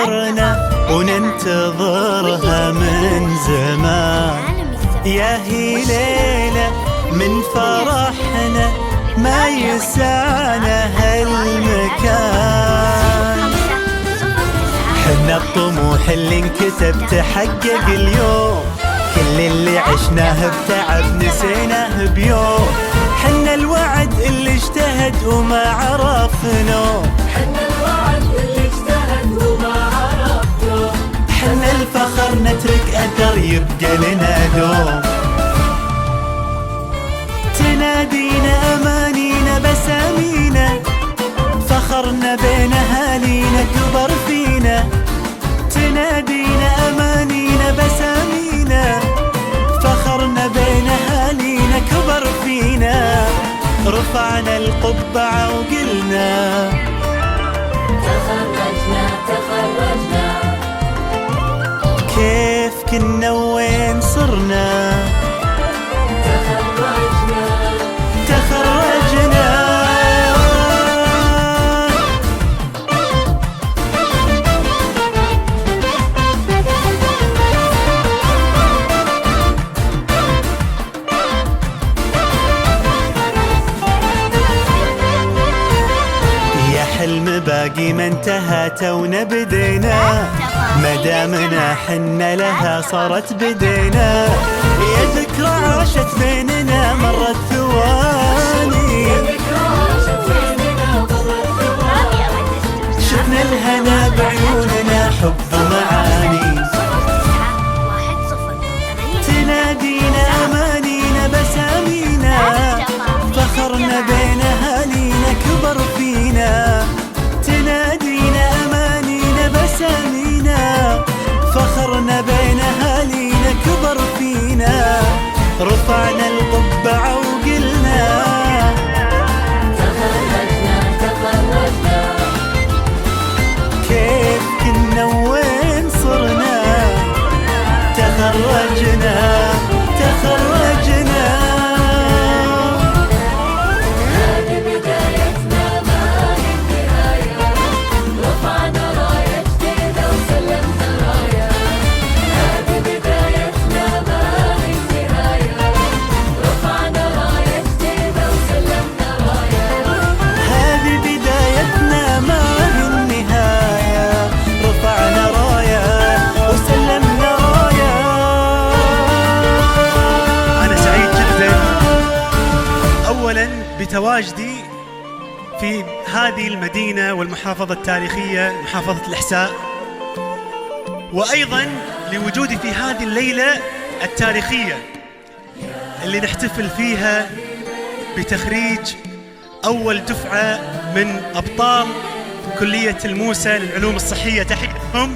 عمرنا وننتظرها من زمان. يا هي ليلة من فرحنا ما يسعنا هالمكان. حنا الطموح اللي انكتب تحقق اليوم، كل اللي عشناه بتعب نسيناه بيوم. حنا الوعد اللي اجتهد وما عرف نوم، حنا الوعد اللي اجتهد وما عرف نوم. حنا الفخر نترك أثر يبقى لنا دوم. تنادينا أمانينا بسامينا، فخرنا بين أهالينا كبر فينا. تنادينا أمانينا بسامينا، فخرنا بين أهالينا كبر فينا. رفعنا القبعة وقلنا تخرجنا تخرجنا. كيف كنا وين صرنا. تخرجنا تخرجنا. يا حلم باقي ما انتهى تونا بدينا، مدامنا حنا لها صارت بدينا. يا ذكرى عاشت بيننا مرت ثواني، شفنا الهنا بعيوننا حب ومعاني. تنادينا أمانينا بسامينا، فخرنا بين أهالينا كبر فينا. تنادينا أمانينا بسامينا، فخرنا بين أهالينا كبر فينا. رفعنا القبعة وقلنا تخرجنا تخرجنا. كيف كنا وين صرنا. تخرجنا تخرجنا. هذه بدايتنا ما هي النهاية. رفعنا راية جديدة وسلمنا راية. هذه بدايتنا ما هي النهاية. رفعنا راية جديدة وسلمنا راية. هذه بدايتنا ما هي النهاية. رفعنا راية وسلمنا راية. أنا سعيد جدا أولا بتواجدي في هذه المدينة والمحافظة التاريخية محافظة الإحساء، وأيضا لوجودي في هذه الليلة التاريخية اللي نحتفل فيها بتخريج أول دفعة من أبطال كلية الموسى للعلوم الصحية. تحية لهم